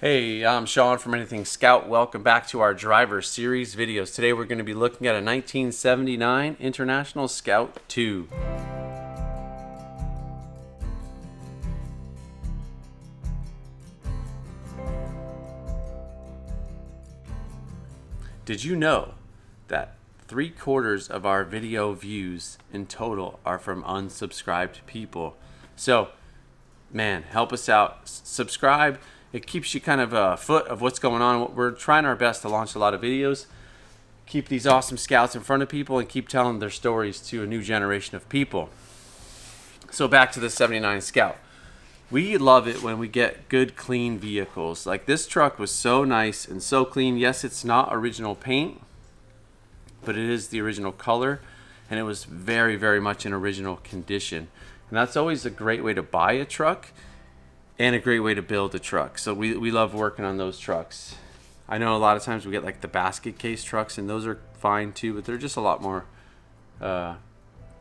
Hey, I'm Sean from Anything Scout. Welcome back to our driver series videos. Today we're going to be looking at a 1979 International Scout 2. Did you know that 3/4 of our video views in total are from unsubscribed people? So, man, help us out. Subscribe. It keeps you kind of afoot of what's going on. We're trying our best to launch a lot of videos, keep these awesome scouts in front of people, and keep telling their stories to a new generation of people. So back to the 79 Scout. We love it when we get good, clean vehicles. Like this truck was so nice and so clean. Yes, it's not original paint, but it is the original color, and it was very, very much in original condition. And that's always a great way to buy a truck and a great way to build a truck. So we love working on those trucks. I know a lot of times we get like the basket case trucks, and those are fine too, but they're just a lot more,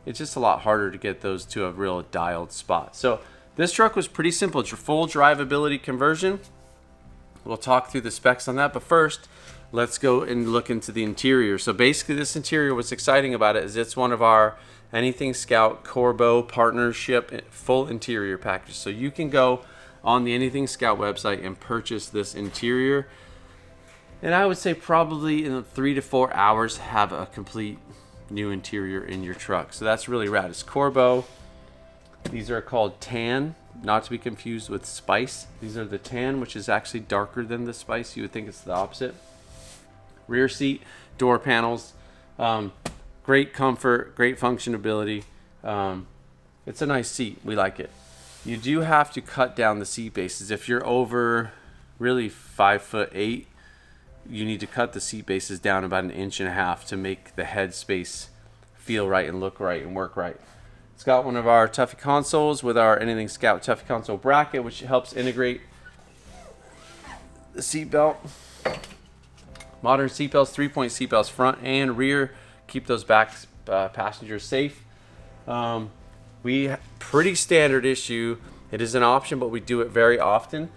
it's just a lot harder to get those to a real dialed spot. So this truck was pretty simple. It's your full drivability conversion. We'll talk through the specs on that, but first, let's go and look into the interior. So basically this interior, what's exciting about it is it's one of our Anything Scout Corbeau partnership full interior package. So you can go on the Anything Scout website and purchase this interior. And I would say probably in 3 to 4 hours have a complete new interior in your truck. So that's really rad. It's Corbeau. These are called tan, not to be confused with spice. These are the tan, which is actually darker than the spice. You would think it's the opposite. Rear seat, door panels, great comfort, great functionability. It's a nice seat. We like it. You do have to cut down the seat bases. If you're over really 5'8", you need to cut the seat bases down about 1.5 inches to make the head space feel right and look right and work right. It's got one of our Tuffy consoles with our Anything Scout Tuffy console bracket, which helps integrate the seat belt. Modern seat belts, 3-point seat belts front and rear, keep those back passengers safe. We pretty standard issue. It is an option, but we do it very often.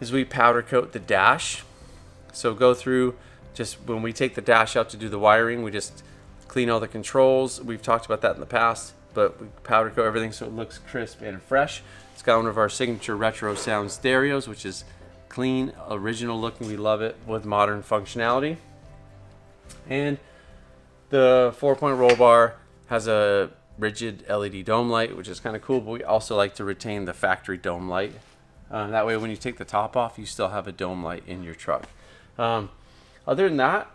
Is we powder coat the dash. So go through, just when we take the dash out to do the wiring, we just clean all the controls. We've talked about that in the past, but we powder coat everything so it looks crisp and fresh. It's got one of our signature Retrosound stereos, which is clean, original looking. We love it with modern functionality. And the 4-point roll bar has a rigid LED dome light, which is kind of cool, but we also like to retain the factory dome light. That way when you take the top off, you still have a dome light in your truck. Other than that,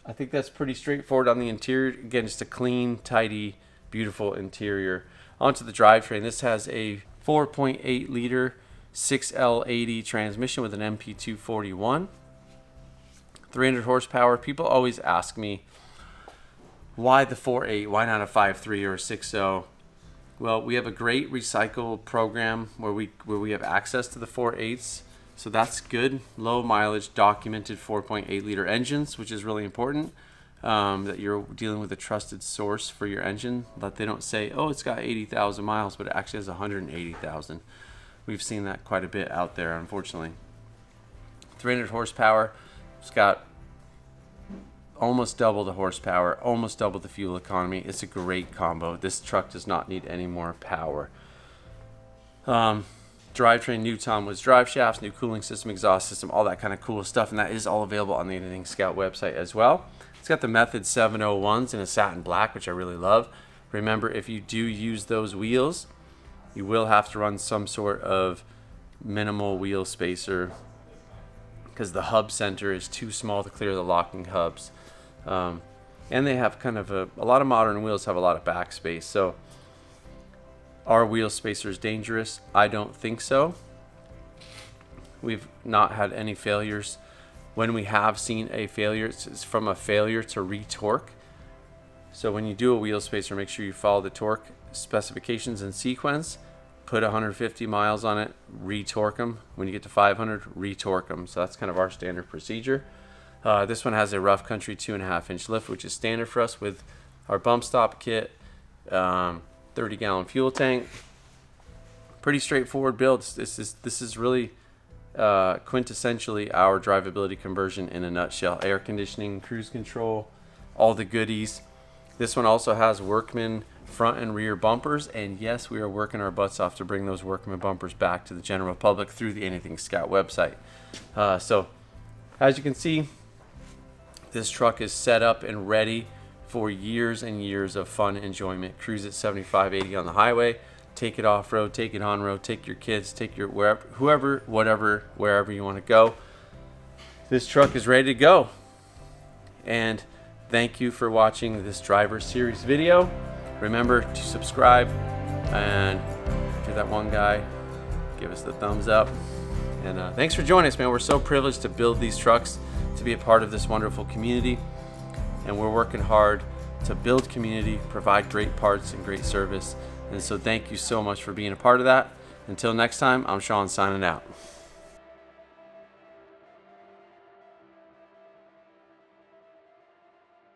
I think that's pretty straightforward on the interior. Again, just a clean, tidy, beautiful interior. Onto the drivetrain. This has a 4.8 liter 6L80 transmission with an MP241. 300 horsepower. People always ask me, why the 4.8? Why not a 5.3 or a 6.0? Well, we have a great recycle program where we have access to the 4.8s. So that's good. Low mileage, documented 4.8 liter engines, which is really important. That you're dealing with a trusted source for your engine. That they don't say, oh, it's got 80,000 miles, but it actually has 180,000. We've seen that quite a bit out there, unfortunately. 300 horsepower. It's got almost double the horsepower, almost double the fuel economy. It's a great combo. This truck does not need any more power. Drivetrain, new Tom Woods drive shafts, new cooling system, exhaust system, all that kind of cool stuff, and that is all available on the Anything Scout website as well. It's got the Method 701s in a satin black, which I really love. Remember, if you do use those wheels, you will have to run some sort of minimal wheel spacer because the hub center is too small to clear the locking hubs. And they have kind of a lot of modern wheels have a lot of backspace. So are wheel spacers dangerous? I don't think so. We've not had any failures. When we have seen a failure, it's from a failure to retorque. So when you do a wheel spacer, make sure you follow the torque specifications in sequence. Put 150 miles on it, retorque them. When you get to 500, retorque them. So that's kind of our standard procedure. This one has a rough country 2.5-inch lift, which is standard for us with our bump stop kit, 30-gallon fuel tank. Pretty straightforward build. This is really quintessentially our drivability conversion in a nutshell. Air conditioning, cruise control, all the goodies. This one also has Workman front and rear bumpers, and yes, we are working our butts off to bring those Workman bumpers back to the general public through the Anything Scout website. So as you can see, this truck is set up and ready for years and years of fun enjoyment. Cruise at 75, 80 on the highway, take it off-road, take it on-road, take your kids, take your wherever you want to go. This truck is ready to go. And thank you for watching this driver series video. Remember to subscribe, and if you're that one guy, give us the thumbs up. And thanks for joining us, man. We're so privileged to build these trucks, to be a part of this wonderful community, and we're working hard to build community, provide great parts and great service. And so thank you so much for being a part of that. Until next time, I'm Sean signing out.